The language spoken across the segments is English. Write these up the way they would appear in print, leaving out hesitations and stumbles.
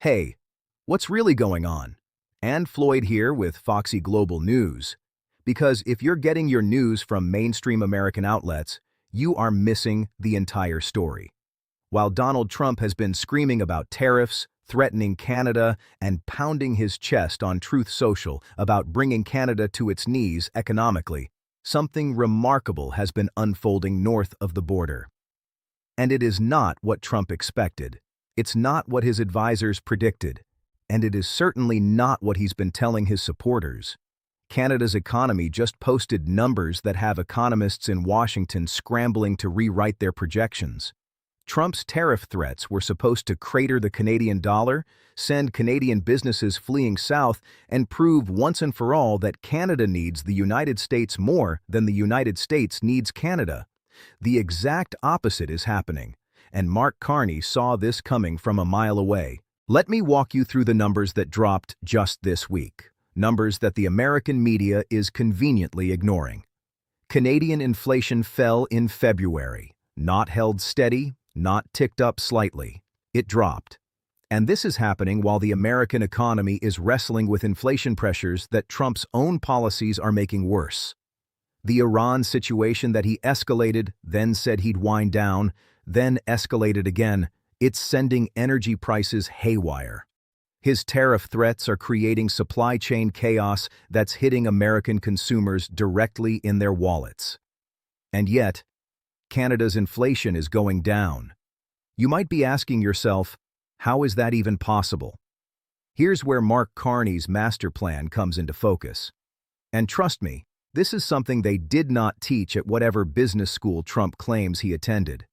Hey, what's really going on? Ann Floyd here with Foxy Global News. Because if you're getting your news from mainstream American outlets, you are missing the entire story. While Donald Trump has been screaming about tariffs, threatening Canada, and pounding his chest on Truth Social about bringing Canada to its knees economically, something remarkable has been unfolding north of the border. And it is not what Trump expected. It's not what his advisors predicted, and it is certainly not what he's been telling his supporters. Canada's economy just posted numbers that have economists in Washington scrambling to rewrite their projections. Trump's tariff threats were supposed to crater the Canadian dollar, send Canadian businesses fleeing south, and prove once and for all that Canada needs the United States more than the United States needs Canada. The exact opposite is happening, and Mark Carney saw this coming from a mile away. Let me walk you through the numbers that dropped just this week, numbers that the American media is conveniently ignoring. Canadian inflation fell in February, not held steady, not ticked up slightly. It dropped. And this is happening while the American economy is wrestling with inflation pressures that Trump's own policies are making worse. The Iran situation that he escalated, then said he'd wind down, then escalated again, it's sending energy prices haywire. His tariff threats are creating supply chain chaos that's hitting American consumers directly in their wallets. And yet, Canada's inflation is going down. You might be asking yourself, how is that even possible? Here's where Mark Carney's master plan comes into focus. And trust me, this is something they did not teach at whatever business school Trump claims he attended.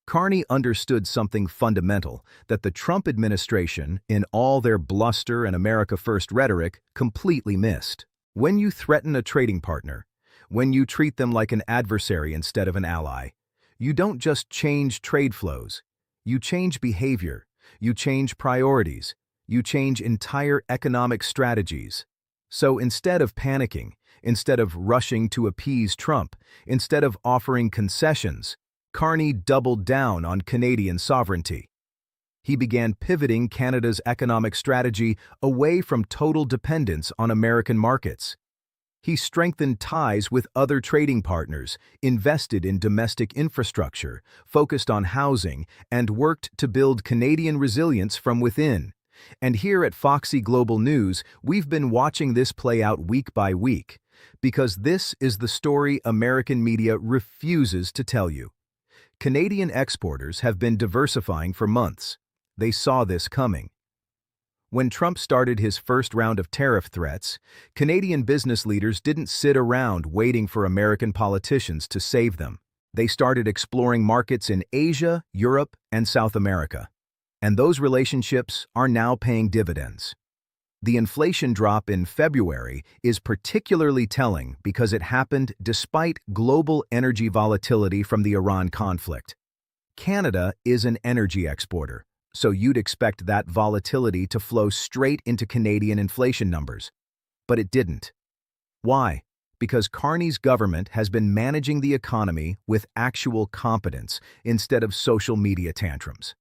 Carney understood something fundamental that the Trump administration, in all their bluster and America First rhetoric, completely missed. When you threaten a trading partner, when you treat them like an adversary instead of an ally, you don't just change trade flows. You change behavior, you change priorities, you change entire economic strategies. So instead of panicking, instead of rushing to appease Trump, instead of offering concessions, Carney doubled down on Canadian sovereignty. He began pivoting Canada's economic strategy away from total dependence on American markets. He strengthened ties with other trading partners, invested in domestic infrastructure, focused on housing, and worked to build Canadian resilience from within. And here at Foxy Global News, we've been watching this play out week by week, because this is the story American media refuses to tell you. Canadian exporters have been diversifying for months. They saw this coming. When Trump started his first round of tariff threats, Canadian business leaders didn't sit around waiting for American politicians to save them. They started exploring markets in Asia, Europe, and South America. And those relationships are now paying dividends. The inflation drop in February is particularly telling because it happened despite global energy volatility from the Iran conflict. Canada is an energy exporter, so you'd expect that volatility to flow straight into Canadian inflation numbers. But it didn't. Why? Because Carney's government has been managing the economy with actual competence instead of social media tantrums.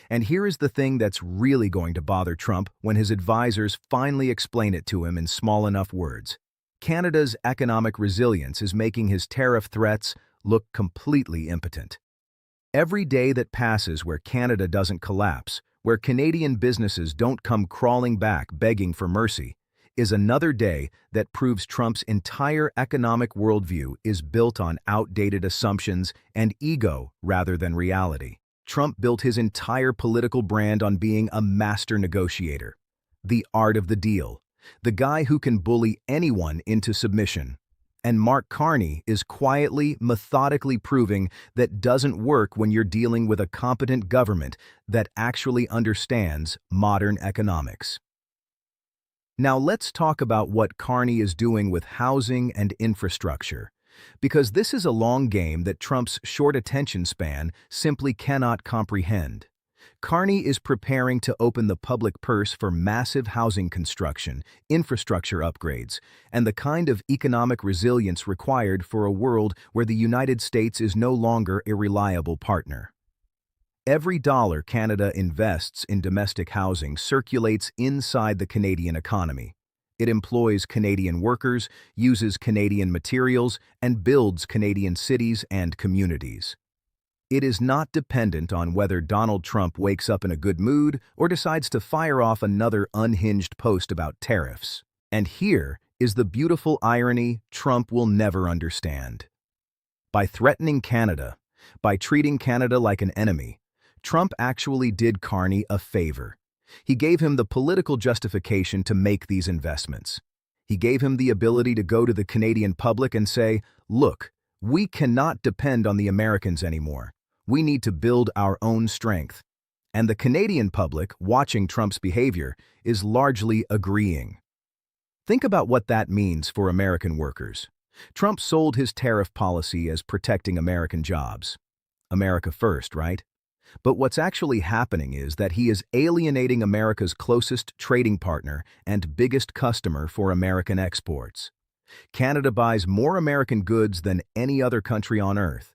And here is the thing that's really going to bother Trump when his advisors finally explain it to him in small enough words. Canada's economic resilience is making his tariff threats look completely impotent. Every day that passes where Canada doesn't collapse, where Canadian businesses don't come crawling back begging for mercy, is another day that proves Trump's entire economic worldview is built on outdated assumptions and ego rather than reality. Trump built his entire political brand on being a master negotiator, the art of the deal, the guy who can bully anyone into submission. And Mark Carney is quietly, methodically proving that doesn't work when you're dealing with a competent government that actually understands modern economics. Now let's talk about what Carney is doing with housing and infrastructure, because this is a long game that Trump's short attention span simply cannot comprehend. Carney is preparing to open the public purse for massive housing construction, infrastructure upgrades, and the kind of economic resilience required for a world where the United States is no longer a reliable partner. Every dollar Canada invests in domestic housing circulates inside the Canadian economy. It employs Canadian workers, uses Canadian materials, and builds Canadian cities and communities. It is not dependent on whether Donald Trump wakes up in a good mood or decides to fire off another unhinged post about tariffs. And here is the beautiful irony Trump will never understand. By threatening Canada, by treating Canada like an enemy, Trump actually did Carney a favor. He gave him the political justification to make these investments. He gave him the ability to go to the Canadian public and say, "Look, we cannot depend on the Americans anymore. We need to build our own strength." And the Canadian public, watching Trump's behavior, is largely agreeing. Think about what that means for American workers. Trump sold his tariff policy as protecting American jobs. America first, right? But what's actually happening is that he is alienating America's closest trading partner and biggest customer for American exports. Canada buys more American goods than any other country on Earth.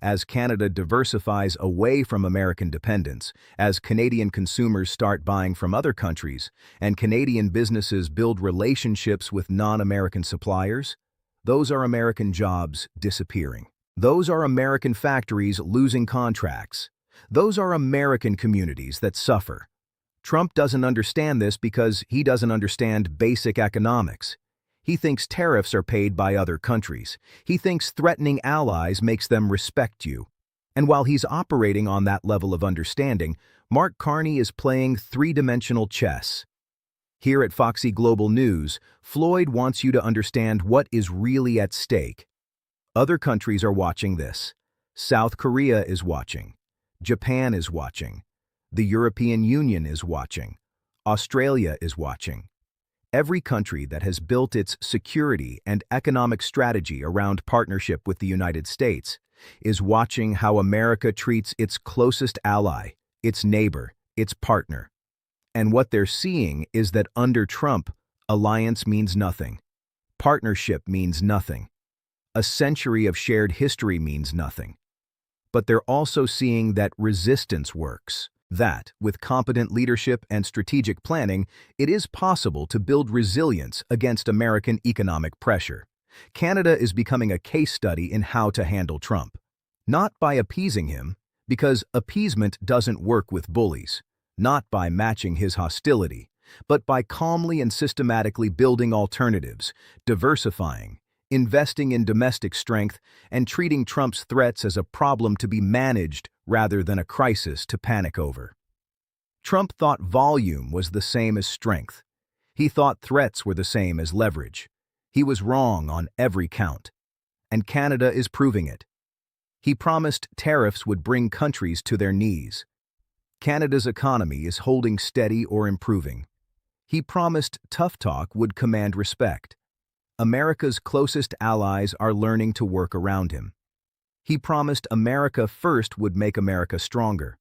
As Canada diversifies away from American dependence, as Canadian consumers start buying from other countries, and Canadian businesses build relationships with non-American suppliers, those are American jobs disappearing. Those are American factories losing contracts. Those are American communities that suffer. Trump doesn't understand this because he doesn't understand basic economics. He thinks tariffs are paid by other countries. He thinks threatening allies makes them respect you. And while he's operating on that level of understanding, Mark Carney is playing three-dimensional chess. Here at Foxy Global News, Floyd wants you to understand what is really at stake. Other countries are watching this. South Korea is watching. Japan is watching. The European Union is watching. Australia is watching. Every country that has built its security and economic strategy around partnership with the United States is watching how America treats its closest ally, its neighbor, its partner. And what they're seeing is that under Trump, alliance means nothing. Partnership means nothing. A century of shared history means nothing. But they're also seeing that resistance works. That, with competent leadership and strategic planning, it is possible to build resilience against American economic pressure. Canada is becoming a case study in how to handle Trump. Not by appeasing him, because appeasement doesn't work with bullies. Not by matching his hostility, but by calmly and systematically building alternatives, diversifying, investing in domestic strength, and treating Trump's threats as a problem to be managed rather than a crisis to panic over. Trump thought volume was the same as strength. He thought threats were the same as leverage. He was wrong on every count. And Canada is proving it. He promised tariffs would bring countries to their knees. Canada's economy is holding steady or improving. He promised tough talk would command respect. America's closest allies are learning to work around him. He promised America first would make America stronger.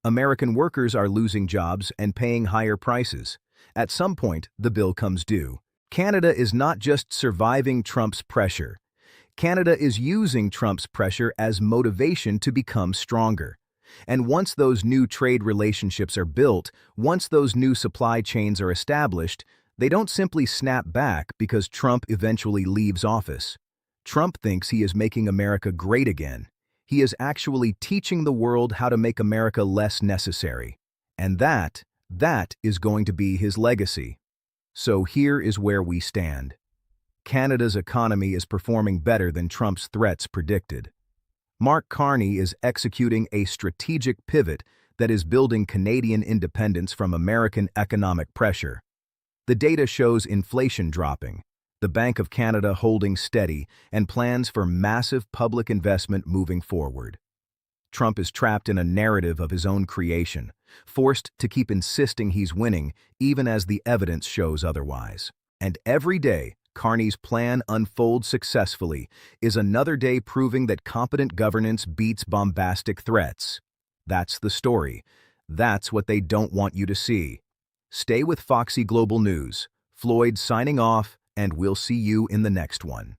American workers are losing jobs and paying higher prices. At some point, the bill comes due. Canada is not just surviving Trump's pressure. Canada is using Trump's pressure as motivation to become stronger. And once those new trade relationships are built, once those new supply chains are established, they don't simply snap back because Trump eventually leaves office. Trump thinks he is making America great again. He is actually teaching the world how to make America less necessary. And that is going to be his legacy. So here is where we stand. Canada's economy is performing better than Trump's threats predicted. Mark Carney is executing a strategic pivot that is building Canadian independence from American economic pressure. The data shows inflation dropping, the Bank of Canada holding steady, and plans for massive public investment moving forward. Trump is trapped in a narrative of his own creation, forced to keep insisting he's winning even as the evidence shows otherwise. And every day, Carney's plan unfolds successfully is another day proving that competent governance beats bombastic threats. That's the story. That's what they don't want you to see. Stay with Foxy Global News. Floyd signing off, and we'll see you in the next one.